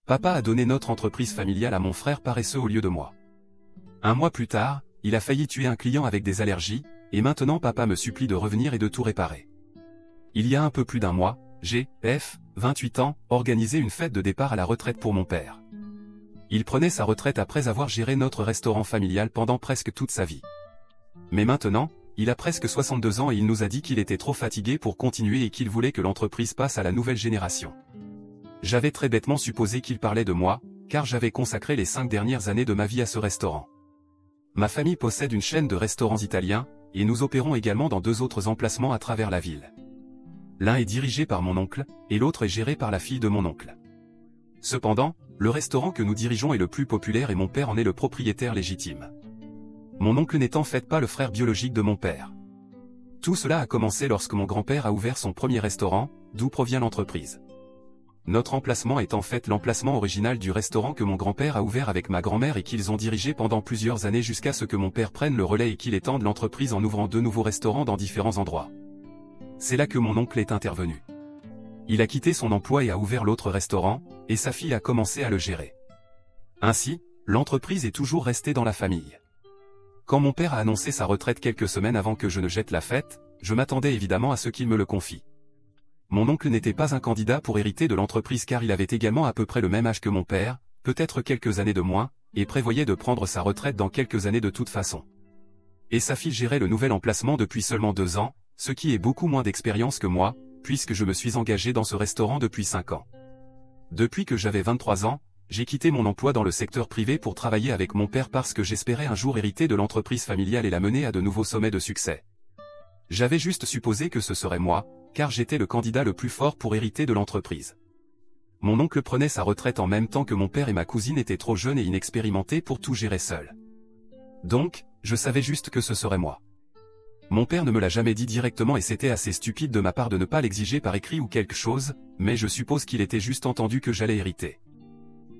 Papa a donné notre entreprise familiale à mon frère paresseux au lieu de moi. Un mois plus tard, il a failli tuer un client avec des allergies, et maintenant papa me supplie de revenir et de tout réparer. Il y a un peu plus d'un mois, j'ai, 28 ans, organisé une fête de départ à la retraite pour mon père. Il prenait sa retraite après avoir géré notre restaurant familial pendant presque toute sa vie. Mais maintenant, il a presque 62 ans et il nous a dit qu'il était trop fatigué pour continuer et qu'il voulait que l'entreprise passe à la nouvelle génération. J'avais très bêtement supposé qu'il parlait de moi, car j'avais consacré les 5 dernières années de ma vie à ce restaurant. Ma famille possède une chaîne de restaurants italiens, et nous opérons également dans 2 autres emplacements à travers la ville. L'un est dirigé par mon oncle, et l'autre est géré par la fille de mon oncle. Cependant, le restaurant que nous dirigeons est le plus populaire et mon père en est le propriétaire légitime. Mon oncle n'est en fait pas le frère biologique de mon père. Tout cela a commencé lorsque mon grand-père a ouvert son premier restaurant, d'où provient l'entreprise. Notre emplacement est en fait l'emplacement original du restaurant que mon grand-père a ouvert avec ma grand-mère et qu'ils ont dirigé pendant plusieurs années jusqu'à ce que mon père prenne le relais et qu'il étende l'entreprise en ouvrant 2 nouveaux restaurants dans différents endroits. C'est là que mon oncle est intervenu. Il a quitté son emploi et a ouvert l'autre restaurant, et sa fille a commencé à le gérer. Ainsi, l'entreprise est toujours restée dans la famille. Quand mon père a annoncé sa retraite quelques semaines avant que je ne jette la fête, je m'attendais évidemment à ce qu'il me le confie. Mon oncle n'était pas un candidat pour hériter de l'entreprise car il avait également à peu près le même âge que mon père, peut-être quelques années de moins, et prévoyait de prendre sa retraite dans quelques années de toute façon. Et sa fille gérait le nouvel emplacement depuis seulement 2 ans, ce qui est beaucoup moins d'expérience que moi, puisque je me suis engagé dans ce restaurant depuis 5 ans. Depuis que j'avais 23 ans, j'ai quitté mon emploi dans le secteur privé pour travailler avec mon père parce que j'espérais un jour hériter de l'entreprise familiale et la mener à de nouveaux sommets de succès. J'avais juste supposé que ce serait moi, car j'étais le candidat le plus fort pour hériter de l'entreprise. Mon oncle prenait sa retraite en même temps que mon père et ma cousine étaient trop jeunes et inexpérimentés pour tout gérer seul. Donc, je savais juste que ce serait moi. Mon père ne me l'a jamais dit directement et c'était assez stupide de ma part de ne pas l'exiger par écrit ou quelque chose, mais je suppose qu'il était juste entendu que j'allais hériter.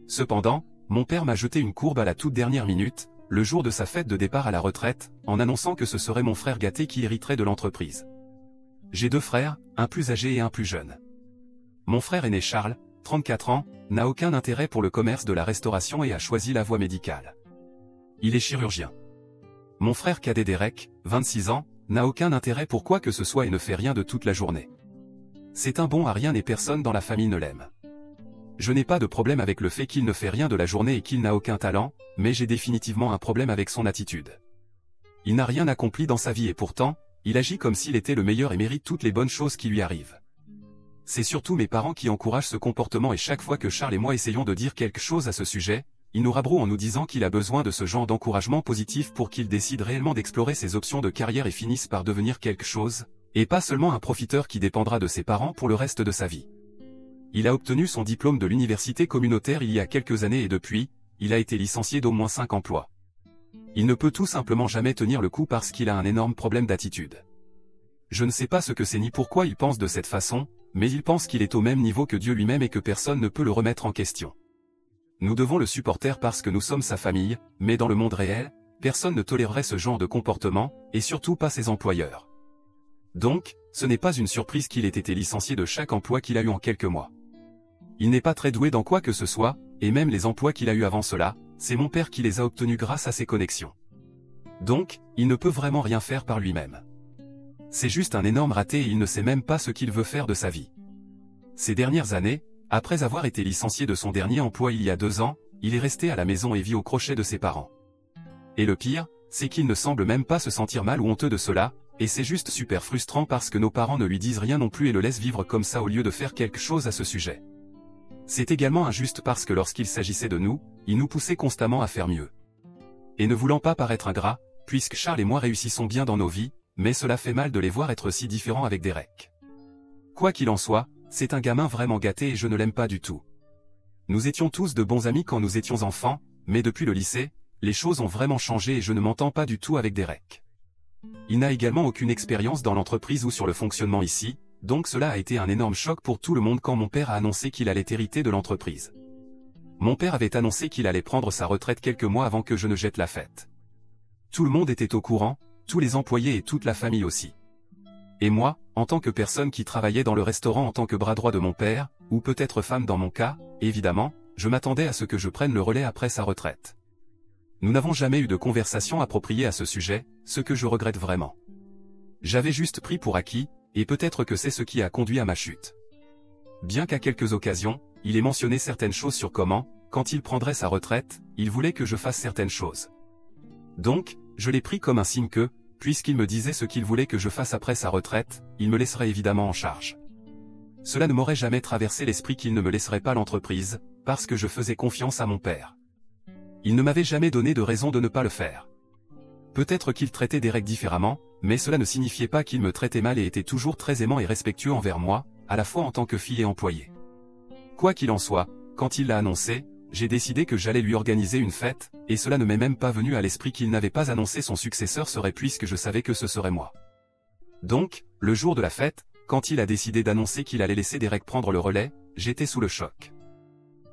Cependant, mon père m'a jeté une courbe à la toute dernière minute, le jour de sa fête de départ à la retraite, en annonçant que ce serait mon frère gâté qui hériterait de l'entreprise. J'ai 2 frères, un plus âgé et un plus jeune. Mon frère aîné Charles, 34 ans, n'a aucun intérêt pour le commerce de la restauration et a choisi la voie médicale. Il est chirurgien. Mon frère cadet Derek, 26 ans, n'a aucun intérêt pour quoi que ce soit et ne fait rien de toute la journée. C'est un bon à rien et personne dans la famille ne l'aime. Je n'ai pas de problème avec le fait qu'il ne fait rien de la journée et qu'il n'a aucun talent, mais j'ai définitivement un problème avec son attitude. Il n'a rien accompli dans sa vie et pourtant, il agit comme s'il était le meilleur et mérite toutes les bonnes choses qui lui arrivent. C'est surtout mes parents qui encouragent ce comportement et chaque fois que Charles et moi essayons de dire quelque chose à ce sujet, il nous rabroue en nous disant qu'il a besoin de ce genre d'encouragement positif pour qu'il décide réellement d'explorer ses options de carrière et finisse par devenir quelque chose, et pas seulement un profiteur qui dépendra de ses parents pour le reste de sa vie. Il a obtenu son diplôme de l'université communautaire il y a quelques années et depuis, il a été licencié d'au moins 5 emplois. Il ne peut tout simplement jamais tenir le coup parce qu'il a un énorme problème d'attitude. Je ne sais pas ce que c'est ni pourquoi il pense de cette façon, mais il pense qu'il est au même niveau que Dieu lui-même et que personne ne peut le remettre en question. Nous devons le supporter parce que nous sommes sa famille, mais dans le monde réel, personne ne tolérerait ce genre de comportement, et surtout pas ses employeurs. Donc, ce n'est pas une surprise qu'il ait été licencié de chaque emploi qu'il a eu en quelques mois. Il n'est pas très doué dans quoi que ce soit, et même les emplois qu'il a eus avant cela, c'est mon père qui les a obtenus grâce à ses connexions. Donc, il ne peut vraiment rien faire par lui-même. C'est juste un énorme raté et il ne sait même pas ce qu'il veut faire de sa vie. Ces dernières années, après avoir été licencié de son dernier emploi il y a 2 ans, il est resté à la maison et vit au crochet de ses parents. Et le pire, c'est qu'il ne semble même pas se sentir mal ou honteux de cela, et c'est juste super frustrant parce que nos parents ne lui disent rien non plus et le laissent vivre comme ça au lieu de faire quelque chose à ce sujet. C'est également injuste parce que lorsqu'il s'agissait de nous, il nous poussait constamment à faire mieux. Et ne voulant pas paraître ingrat, puisque Charles et moi réussissons bien dans nos vies, mais cela fait mal de les voir être si différents avec Derek. Quoi qu'il en soit, c'est un gamin vraiment gâté et je ne l'aime pas du tout. Nous étions tous de bons amis quand nous étions enfants, mais depuis le lycée, les choses ont vraiment changé et je ne m'entends pas du tout avec Derek. Il n'a également aucune expérience dans l'entreprise ou sur le fonctionnement ici, donc cela a été un énorme choc pour tout le monde quand mon père a annoncé qu'il allait hériter de l'entreprise. Mon père avait annoncé qu'il allait prendre sa retraite quelques mois avant que je ne jette la fête. Tout le monde était au courant, tous les employés et toute la famille aussi. Et moi, en tant que personne qui travaillait dans le restaurant en tant que bras droit de mon père, ou peut-être femme dans mon cas, évidemment, je m'attendais à ce que je prenne le relais après sa retraite. Nous n'avons jamais eu de conversation appropriée à ce sujet, ce que je regrette vraiment. J'avais juste pris pour acquis, et peut-être que c'est ce qui a conduit à ma chute. Bien qu'à quelques occasions, il ait mentionné certaines choses sur comment, quand il prendrait sa retraite, il voulait que je fasse certaines choses. Donc, je l'ai pris comme un signe que, puisqu'il me disait ce qu'il voulait que je fasse après sa retraite, il me laisserait évidemment en charge. Cela ne m'aurait jamais traversé l'esprit qu'il ne me laisserait pas l'entreprise, parce que je faisais confiance à mon père. Il ne m'avait jamais donné de raison de ne pas le faire. Peut-être qu'il traitait Derek différemment, mais cela ne signifiait pas qu'il me traitait mal et était toujours très aimant et respectueux envers moi, à la fois en tant que fille et employé. Quoi qu'il en soit, quand il l'a annoncé, j'ai décidé que j'allais lui organiser une fête, et cela ne m'est même pas venu à l'esprit qu'il n'avait pas annoncé son successeur serait puisque je savais que ce serait moi. Donc, le jour de la fête, quand il a décidé d'annoncer qu'il allait laisser Derek prendre le relais, j'étais sous le choc.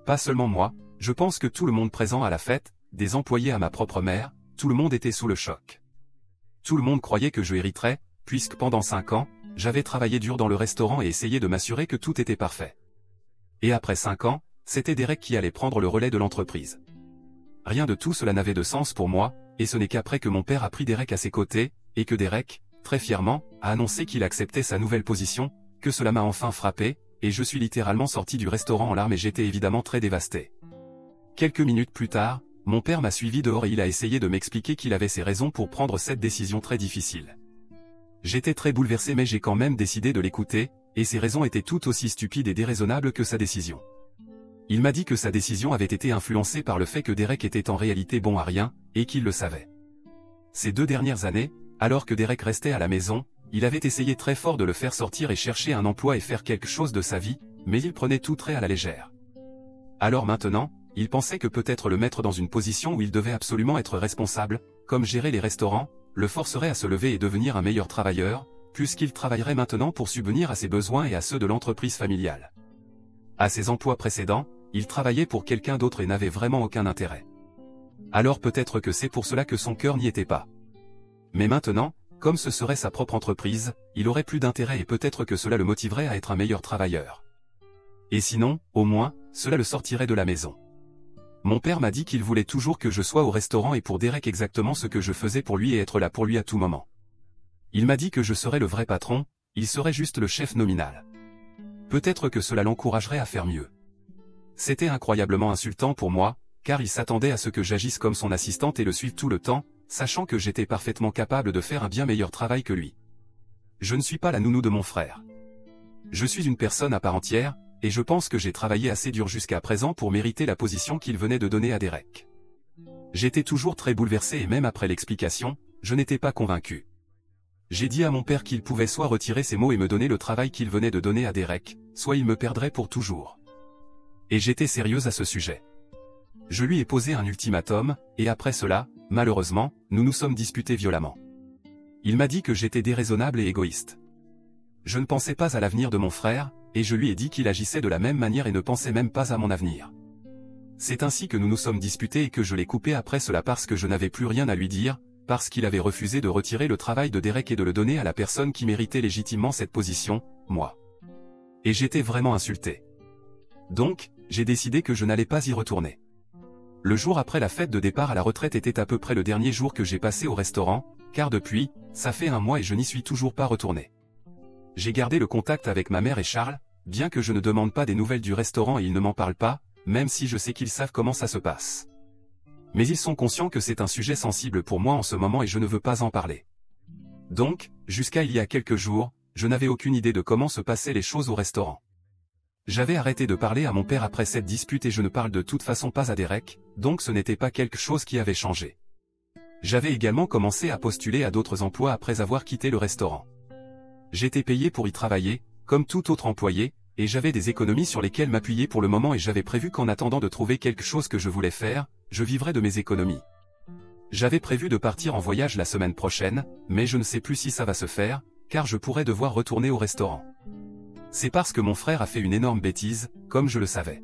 Pas seulement moi, je pense que tout le monde présent à la fête, des employés à ma propre mère, tout le monde était sous le choc. Tout le monde croyait que je hériterais, puisque pendant 5 ans, j'avais travaillé dur dans le restaurant et essayé de m'assurer que tout était parfait. Et après 5 ans, c'était Derek qui allait prendre le relais de l'entreprise. Rien de tout cela n'avait de sens pour moi, et ce n'est qu'après que mon père a pris Derek à ses côtés, et que Derek, très fièrement, a annoncé qu'il acceptait sa nouvelle position, que cela m'a enfin frappé, et je suis littéralement sorti du restaurant en larmes et j'étais évidemment très dévasté. Quelques minutes plus tard, mon père m'a suivi dehors et il a essayé de m'expliquer qu'il avait ses raisons pour prendre cette décision très difficile. J'étais très bouleversé mais j'ai quand même décidé de l'écouter, et ses raisons étaient tout aussi stupides et déraisonnables que sa décision. Il m'a dit que sa décision avait été influencée par le fait que Derek était en réalité bon à rien, et qu'il le savait. Ces 2 dernières années, alors que Derek restait à la maison, il avait essayé très fort de le faire sortir et chercher un emploi et faire quelque chose de sa vie, mais il prenait tout très à la légère. Alors maintenant, il pensait que peut-être le mettre dans une position où il devait absolument être responsable, comme gérer les restaurants, le forcerait à se lever et devenir un meilleur travailleur, puisqu'il travaillerait maintenant pour subvenir à ses besoins et à ceux de l'entreprise familiale. À ses emplois précédents, il travaillait pour quelqu'un d'autre et n'avait vraiment aucun intérêt. Alors peut-être que c'est pour cela que son cœur n'y était pas. Mais maintenant, comme ce serait sa propre entreprise, il aurait plus d'intérêt et peut-être que cela le motiverait à être un meilleur travailleur. Et sinon, au moins, cela le sortirait de la maison. Mon père m'a dit qu'il voulait toujours que je sois au restaurant et pour Derek exactement ce que je faisais pour lui et être là pour lui à tout moment. Il m'a dit que je serais le vrai patron, il serait juste le chef nominal. Peut-être que cela l'encouragerait à faire mieux. C'était incroyablement insultant pour moi, car il s'attendait à ce que j'agisse comme son assistante et le suive tout le temps, sachant que j'étais parfaitement capable de faire un bien meilleur travail que lui. Je ne suis pas la nounou de mon frère. Je suis une personne à part entière, et je pense que j'ai travaillé assez dur jusqu'à présent pour mériter la position qu'il venait de donner à Derek. J'étais toujours très bouleversé et même après l'explication, je n'étais pas convaincu. J'ai dit à mon père qu'il pouvait soit retirer ses mots et me donner le travail qu'il venait de donner à Derek, soit il me perdrait pour toujours. Et j'étais sérieuse à ce sujet. Je lui ai posé un ultimatum, et après cela, malheureusement, nous nous sommes disputés violemment. Il m'a dit que j'étais déraisonnable et égoïste. Je ne pensais pas à l'avenir de mon frère, et je lui ai dit qu'il agissait de la même manière et ne pensait même pas à mon avenir. C'est ainsi que nous nous sommes disputés et que je l'ai coupé après cela parce que je n'avais plus rien à lui dire, parce qu'il avait refusé de retirer le travail de Derek et de le donner à la personne qui méritait légitimement cette position, moi. Et j'étais vraiment insulté. Donc, j'ai décidé que je n'allais pas y retourner. Le jour après la fête de départ à la retraite était à peu près le dernier jour que j'ai passé au restaurant, car depuis, ça fait 1 mois et je n'y suis toujours pas retourné. J'ai gardé le contact avec ma mère et Charles, bien que je ne demande pas des nouvelles du restaurant et ils ne m'en parlent pas, même si je sais qu'ils savent comment ça se passe. Mais ils sont conscients que c'est un sujet sensible pour moi en ce moment et je ne veux pas en parler. Donc, jusqu'à il y a quelques jours, je n'avais aucune idée de comment se passaient les choses au restaurant. J'avais arrêté de parler à mon père après cette dispute et je ne parle de toute façon pas à Derek, donc ce n'était pas quelque chose qui avait changé. J'avais également commencé à postuler à d'autres emplois après avoir quitté le restaurant. J'étais payé pour y travailler, comme tout autre employé, et j'avais des économies sur lesquelles m'appuyer pour le moment et j'avais prévu qu'en attendant de trouver quelque chose que je voulais faire, je vivrais de mes économies. J'avais prévu de partir en voyage la semaine prochaine, mais je ne sais plus si ça va se faire, car je pourrais devoir retourner au restaurant. C'est parce que mon frère a fait une énorme bêtise, comme je le savais.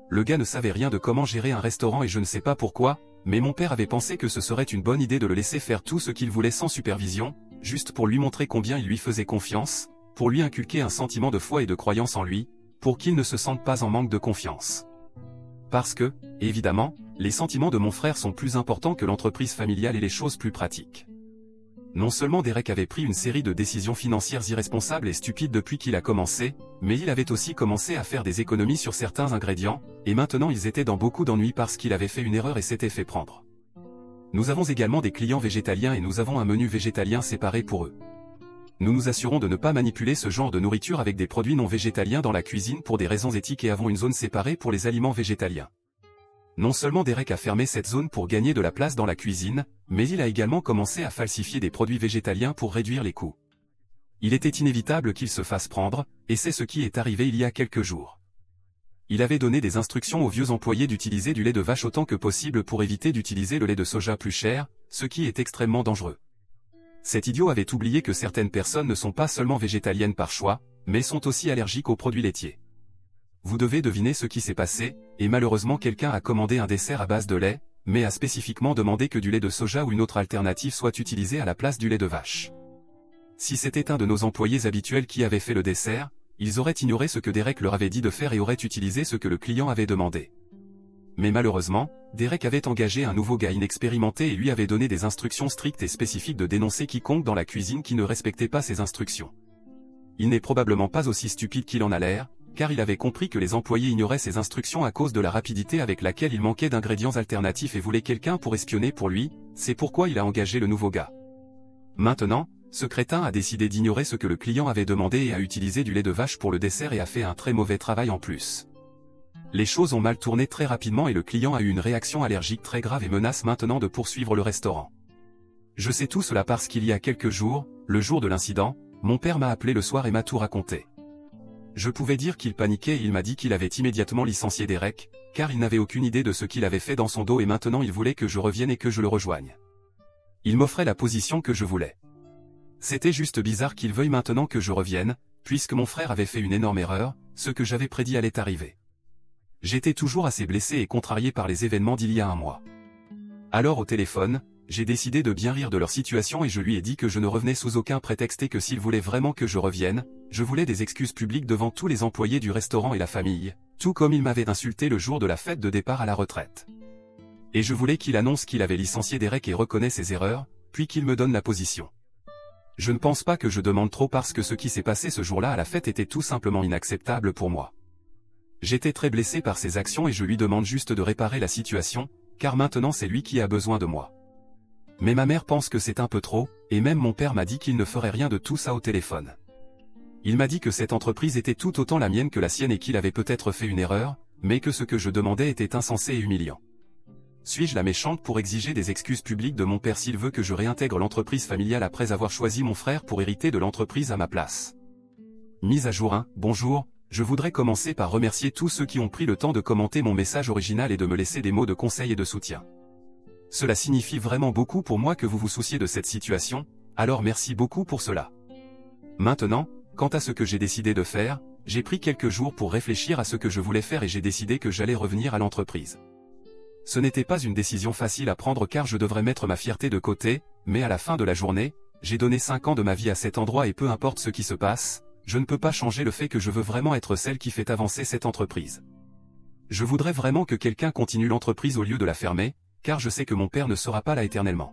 Le gars ne savait rien de comment gérer un restaurant et je ne sais pas pourquoi, mais mon père avait pensé que ce serait une bonne idée de le laisser faire tout ce qu'il voulait sans supervision, juste pour lui montrer combien il lui faisait confiance, pour lui inculquer un sentiment de foi et de croyance en lui, pour qu'il ne se sente pas en manque de confiance. Parce que, évidemment, les sentiments de mon frère sont plus importants que l'entreprise familiale et les choses plus pratiques. Non seulement Derek avait pris une série de décisions financières irresponsables et stupides depuis qu'il a commencé, mais il avait aussi commencé à faire des économies sur certains ingrédients, et maintenant ils étaient dans beaucoup d'ennuis parce qu'il avait fait une erreur et s'était fait prendre. Nous avons également des clients végétaliens et nous avons un menu végétalien séparé pour eux. Nous nous assurons de ne pas manipuler ce genre de nourriture avec des produits non végétaliens dans la cuisine pour des raisons éthiques et avons une zone séparée pour les aliments végétaliens. Non seulement Derek a fermé cette zone pour gagner de la place dans la cuisine, mais il a également commencé à falsifier des produits végétaliens pour réduire les coûts. Il était inévitable qu'il se fasse prendre, et c'est ce qui est arrivé il y a quelques jours. Il avait donné des instructions aux vieux employés d'utiliser du lait de vache autant que possible pour éviter d'utiliser le lait de soja plus cher, ce qui est extrêmement dangereux. Cet idiot avait oublié que certaines personnes ne sont pas seulement végétaliennes par choix, mais sont aussi allergiques aux produits laitiers. Vous devez deviner ce qui s'est passé, et malheureusement quelqu'un a commandé un dessert à base de lait, mais a spécifiquement demandé que du lait de soja ou une autre alternative soit utilisée à la place du lait de vache. Si c'était un de nos employés habituels qui avait fait le dessert, ils auraient ignoré ce que Derek leur avait dit de faire et auraient utilisé ce que le client avait demandé. Mais malheureusement, Derek avait engagé un nouveau gars inexpérimenté et lui avait donné des instructions strictes et spécifiques de dénoncer quiconque dans la cuisine qui ne respectait pas ces instructions. Il n'est probablement pas aussi stupide qu'il en a l'air, car il avait compris que les employés ignoraient ces instructions à cause de la rapidité avec laquelle il manquait d'ingrédients alternatifs et voulait quelqu'un pour espionner pour lui, c'est pourquoi il a engagé le nouveau gars. Maintenant, ce crétin a décidé d'ignorer ce que le client avait demandé et a utilisé du lait de vache pour le dessert et a fait un très mauvais travail en plus. Les choses ont mal tourné très rapidement et le client a eu une réaction allergique très grave et menace maintenant de poursuivre le restaurant. Je sais tout cela parce qu'il y a quelques jours, le jour de l'incident, mon père m'a appelé le soir et m'a tout raconté. Je pouvais dire qu'il paniquait et il m'a dit qu'il avait immédiatement licencié Derek, car il n'avait aucune idée de ce qu'il avait fait dans son dos et maintenant il voulait que je revienne et que je le rejoigne. Il m'offrait la position que je voulais. C'était juste bizarre qu'il veuille maintenant que je revienne, puisque mon frère avait fait une énorme erreur, ce que j'avais prédit allait arriver. J'étais toujours assez blessé et contrarié par les événements d'il y a un mois. Alors au téléphone, j'ai décidé de bien rire de leur situation et je lui ai dit que je ne revenais sous aucun prétexte et que s'il voulait vraiment que je revienne, je voulais des excuses publiques devant tous les employés du restaurant et la famille, tout comme il m'avait insulté le jour de la fête de départ à la retraite. Et je voulais qu'il annonce qu'il avait licencié Derek et reconnaît ses erreurs, puis qu'il me donne la position. Je ne pense pas que je demande trop parce que ce qui s'est passé ce jour-là à la fête était tout simplement inacceptable pour moi. J'étais très blessé par ses actions et je lui demande juste de réparer la situation, car maintenant c'est lui qui a besoin de moi. Mais ma mère pense que c'est un peu trop, et même mon père m'a dit qu'il ne ferait rien de tout ça au téléphone. Il m'a dit que cette entreprise était tout autant la mienne que la sienne et qu'il avait peut-être fait une erreur, mais que ce que je demandais était insensé et humiliant. Suis-je la méchante pour exiger des excuses publiques de mon père s'il veut que je réintègre l'entreprise familiale après avoir choisi mon frère pour hériter de l'entreprise à ma place? Mise à jour 1, bonjour, je voudrais commencer par remercier tous ceux qui ont pris le temps de commenter mon message original et de me laisser des mots de conseil et de soutien. Cela signifie vraiment beaucoup pour moi que vous vous souciez de cette situation, alors merci beaucoup pour cela. Maintenant, quant à ce que j'ai décidé de faire, j'ai pris quelques jours pour réfléchir à ce que je voulais faire et j'ai décidé que j'allais revenir à l'entreprise. Ce n'était pas une décision facile à prendre car je devrais mettre ma fierté de côté, mais à la fin de la journée, j'ai donné 5 ans de ma vie à cet endroit et peu importe ce qui se passe, je ne peux pas changer le fait que je veux vraiment être celle qui fait avancer cette entreprise. Je voudrais vraiment que quelqu'un continue l'entreprise au lieu de la fermer, car je sais que mon père ne sera pas là éternellement.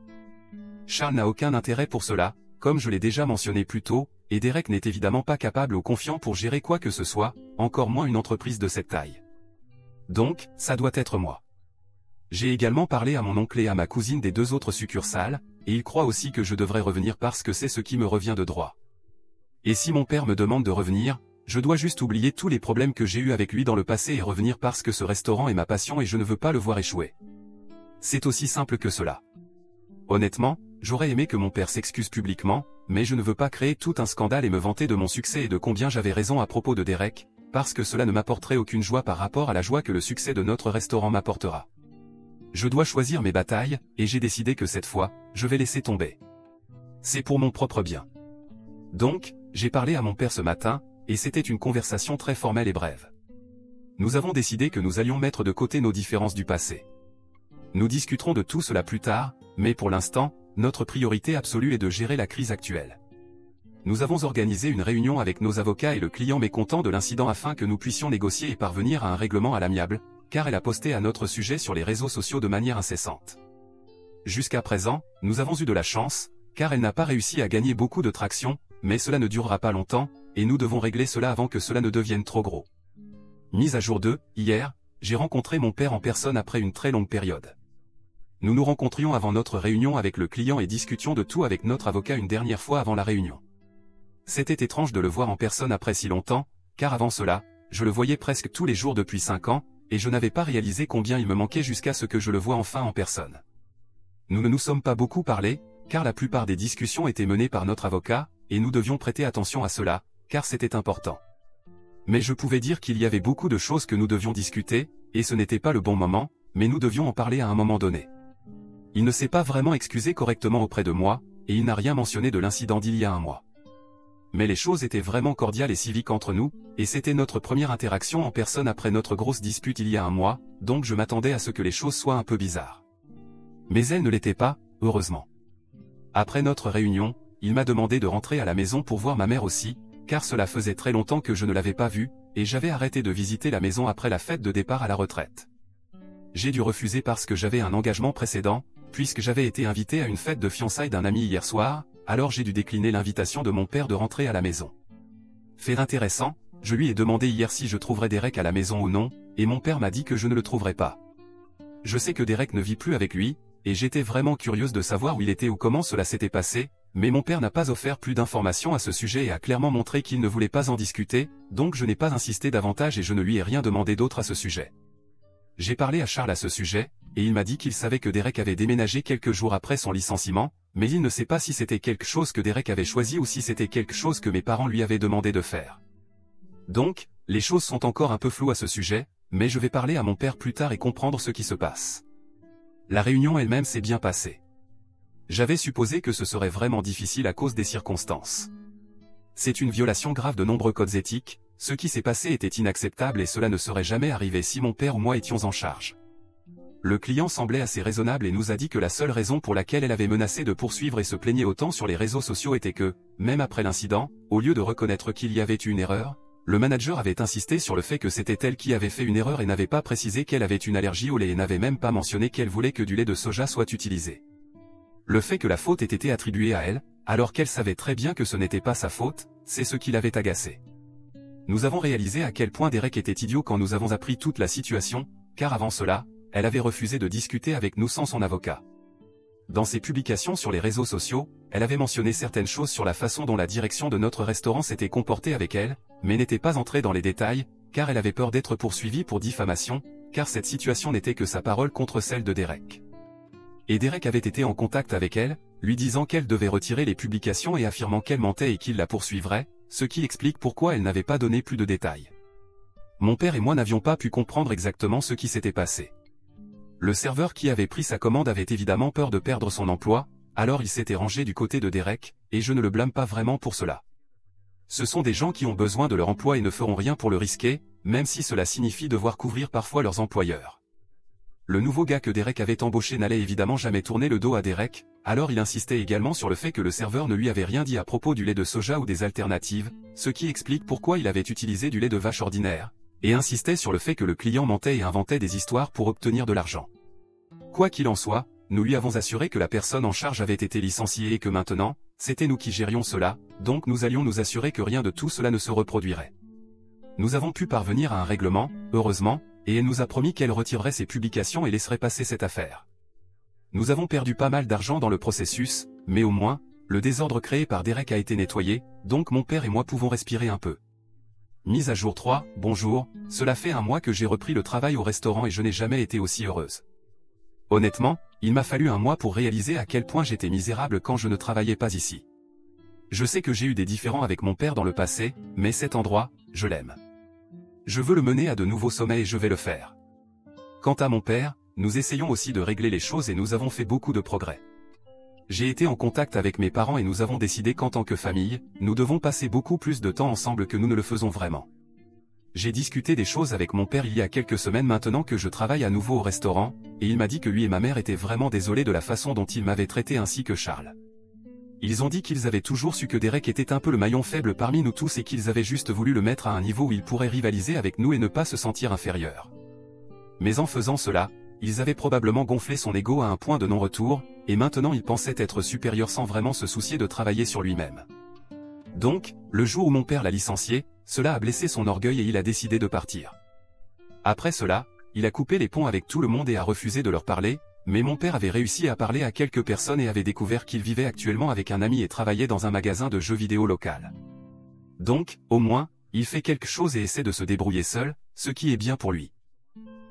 Charles n'a aucun intérêt pour cela, comme je l'ai déjà mentionné plus tôt, et Derek n'est évidemment pas capable ou confiant pour gérer quoi que ce soit, encore moins une entreprise de cette taille. Donc, ça doit être moi. J'ai également parlé à mon oncle et à ma cousine des 2 autres succursales, et ils croient aussi que je devrais revenir parce que c'est ce qui me revient de droit. Et si mon père me demande de revenir, je dois juste oublier tous les problèmes que j'ai eus avec lui dans le passé et revenir parce que ce restaurant est ma passion et je ne veux pas le voir échouer. C'est aussi simple que cela. Honnêtement, j'aurais aimé que mon père s'excuse publiquement, mais je ne veux pas créer tout un scandale et me vanter de mon succès et de combien j'avais raison à propos de Derek, parce que cela ne m'apporterait aucune joie par rapport à la joie que le succès de notre restaurant m'apportera. Je dois choisir mes batailles, et j'ai décidé que cette fois, je vais laisser tomber. C'est pour mon propre bien. Donc, j'ai parlé à mon père ce matin, et c'était une conversation très formelle et brève. Nous avons décidé que nous allions mettre de côté nos différences du passé. Nous discuterons de tout cela plus tard, mais pour l'instant, notre priorité absolue est de gérer la crise actuelle. Nous avons organisé une réunion avec nos avocats et le client mécontent de l'incident afin que nous puissions négocier et parvenir à un règlement à l'amiable, car elle a posté à notre sujet sur les réseaux sociaux de manière incessante. Jusqu'à présent, nous avons eu de la chance, car elle n'a pas réussi à gagner beaucoup de traction, mais cela ne durera pas longtemps, et nous devons régler cela avant que cela ne devienne trop gros. Mise à jour 2, hier, j'ai rencontré mon père en personne après une très longue période. Nous nous rencontrions avant notre réunion avec le client et discutions de tout avec notre avocat une dernière fois avant la réunion. C'était étrange de le voir en personne après si longtemps, car avant cela, je le voyais presque tous les jours depuis 5 ans, et je n'avais pas réalisé combien il me manquait jusqu'à ce que je le voie enfin en personne. Nous ne nous sommes pas beaucoup parlé, car la plupart des discussions étaient menées par notre avocat, et nous devions prêter attention à cela, car c'était important. Mais je pouvais dire qu'il y avait beaucoup de choses que nous devions discuter, et ce n'était pas le bon moment, mais nous devions en parler à un moment donné. Il ne s'est pas vraiment excusé correctement auprès de moi, et il n'a rien mentionné de l'incident d'il y a un mois. Mais les choses étaient vraiment cordiales et civiques entre nous, et c'était notre première interaction en personne après notre grosse dispute il y a un mois, donc je m'attendais à ce que les choses soient un peu bizarres. Mais elles ne l'étaient pas, heureusement. Après notre réunion, il m'a demandé de rentrer à la maison pour voir ma mère aussi, car cela faisait très longtemps que je ne l'avais pas vue, et j'avais arrêté de visiter la maison après la fête de départ à la retraite. J'ai dû refuser parce que j'avais un engagement précédent, puisque j'avais été invité à une fête de fiançailles d'un ami hier soir, alors j'ai dû décliner l'invitation de mon père de rentrer à la maison. Fait intéressant, je lui ai demandé hier si je trouverais Derek à la maison ou non, et mon père m'a dit que je ne le trouverais pas. Je sais que Derek ne vit plus avec lui, et j'étais vraiment curieuse de savoir où il était ou comment cela s'était passé, mais mon père n'a pas offert plus d'informations à ce sujet et a clairement montré qu'il ne voulait pas en discuter, donc je n'ai pas insisté davantage et je ne lui ai rien demandé d'autre à ce sujet. J'ai parlé à Charles à ce sujet, et il m'a dit qu'il savait que Derek avait déménagé quelques jours après son licenciement, mais il ne sait pas si c'était quelque chose que Derek avait choisi ou si c'était quelque chose que mes parents lui avaient demandé de faire. Donc, les choses sont encore un peu floues à ce sujet, mais je vais parler à mon père plus tard et comprendre ce qui se passe. La réunion elle-même s'est bien passée. J'avais supposé que ce serait vraiment difficile à cause des circonstances. C'est une violation grave de nombreux codes éthiques, ce qui s'est passé était inacceptable et cela ne serait jamais arrivé si mon père ou moi étions en charge. Le client semblait assez raisonnable et nous a dit que la seule raison pour laquelle elle avait menacé de poursuivre et se plaignait autant sur les réseaux sociaux était que, même après l'incident, au lieu de reconnaître qu'il y avait eu une erreur, le manager avait insisté sur le fait que c'était elle qui avait fait une erreur et n'avait pas précisé qu'elle avait une allergie au lait et n'avait même pas mentionné qu'elle voulait que du lait de soja soit utilisé. Le fait que la faute ait été attribuée à elle, alors qu'elle savait très bien que ce n'était pas sa faute, c'est ce qui l'avait agacée. Nous avons réalisé à quel point Derek était idiot quand nous avons appris toute la situation, car avant cela, elle avait refusé de discuter avec nous sans son avocat. Dans ses publications sur les réseaux sociaux, elle avait mentionné certaines choses sur la façon dont la direction de notre restaurant s'était comportée avec elle, mais n'était pas entrée dans les détails, car elle avait peur d'être poursuivie pour diffamation, car cette situation n'était que sa parole contre celle de Derek. Et Derek avait été en contact avec elle, lui disant qu'elle devait retirer les publications et affirmant qu'elle mentait et qu'il la poursuivrait, ce qui explique pourquoi elle n'avait pas donné plus de détails. Mon père et moi n'avions pas pu comprendre exactement ce qui s'était passé. Le serveur qui avait pris sa commande avait évidemment peur de perdre son emploi, alors il s'était rangé du côté de Derek, et je ne le blâme pas vraiment pour cela. Ce sont des gens qui ont besoin de leur emploi et ne feront rien pour le risquer, même si cela signifie devoir couvrir parfois leurs employeurs. Le nouveau gars que Derek avait embauché n'allait évidemment jamais tourner le dos à Derek, alors il insistait également sur le fait que le serveur ne lui avait rien dit à propos du lait de soja ou des alternatives, ce qui explique pourquoi il avait utilisé du lait de vache ordinaire, et insistait sur le fait que le client mentait et inventait des histoires pour obtenir de l'argent. Quoi qu'il en soit, nous lui avons assuré que la personne en charge avait été licenciée et que maintenant, c'était nous qui gérions cela, donc nous allions nous assurer que rien de tout cela ne se reproduirait. Nous avons pu parvenir à un règlement, heureusement, et elle nous a promis qu'elle retirerait ses publications et laisserait passer cette affaire. Nous avons perdu pas mal d'argent dans le processus, mais au moins, le désordre créé par Derek a été nettoyé, donc mon père et moi pouvons respirer un peu. Mise à jour 3, bonjour, cela fait un mois que j'ai repris le travail au restaurant et je n'ai jamais été aussi heureuse. Honnêtement, il m'a fallu un mois pour réaliser à quel point j'étais misérable quand je ne travaillais pas ici. Je sais que j'ai eu des différends avec mon père dans le passé, mais cet endroit, je l'aime. Je veux le mener à de nouveaux sommets et je vais le faire. Quant à mon père, nous essayons aussi de régler les choses et nous avons fait beaucoup de progrès. J'ai été en contact avec mes parents et nous avons décidé qu'en tant que famille, nous devons passer beaucoup plus de temps ensemble que nous ne le faisons vraiment. J'ai discuté des choses avec mon père il y a quelques semaines maintenant que je travaille à nouveau au restaurant, et il m'a dit que lui et ma mère étaient vraiment désolés de la façon dont il m'avait traité ainsi que Charles. Ils ont dit qu'ils avaient toujours su que Derek était un peu le maillon faible parmi nous tous et qu'ils avaient juste voulu le mettre à un niveau où il pourrait rivaliser avec nous et ne pas se sentir inférieur. mais en faisant cela, ils avaient probablement gonflé son ego à un point de non-retour, et maintenant il pensait être supérieur sans vraiment se soucier de travailler sur lui-même. Donc, le jour où mon père l'a licencié, cela a blessé son orgueil et il a décidé de partir. Après cela, il a coupé les ponts avec tout le monde et a refusé de leur parler, mais mon père avait réussi à parler à quelques personnes et avait découvert qu'il vivait actuellement avec un ami et travaillait dans un magasin de jeux vidéo local. Donc, au moins, il fait quelque chose et essaie de se débrouiller seul, ce qui est bien pour lui.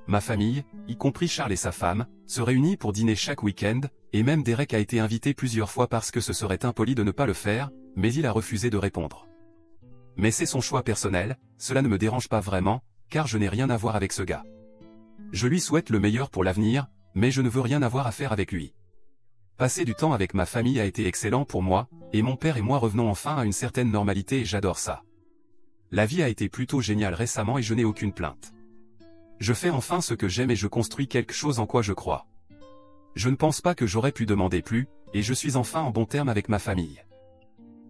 Ma famille, y compris Charles et sa femme, se réunit pour dîner chaque week-end, et même Derek a été invité plusieurs fois parce que ce serait impoli de ne pas le faire, mais il a refusé de répondre. Mais c'est son choix personnel, cela ne me dérange pas vraiment, car je n'ai rien à voir avec ce gars. Je lui souhaite le meilleur pour l'avenir, mais je ne veux rien avoir à faire avec lui. Passer du temps avec ma famille a été excellent pour moi, et mon père et moi revenons enfin à une certaine normalité et j'adore ça. La vie a été plutôt géniale récemment et je n'ai aucune plainte. Je fais enfin ce que j'aime et je construis quelque chose en quoi je crois. Je ne pense pas que j'aurais pu demander plus, et je suis enfin en bon terme avec ma famille.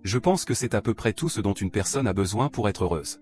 Je pense que c'est à peu près tout ce dont une personne a besoin pour être heureuse.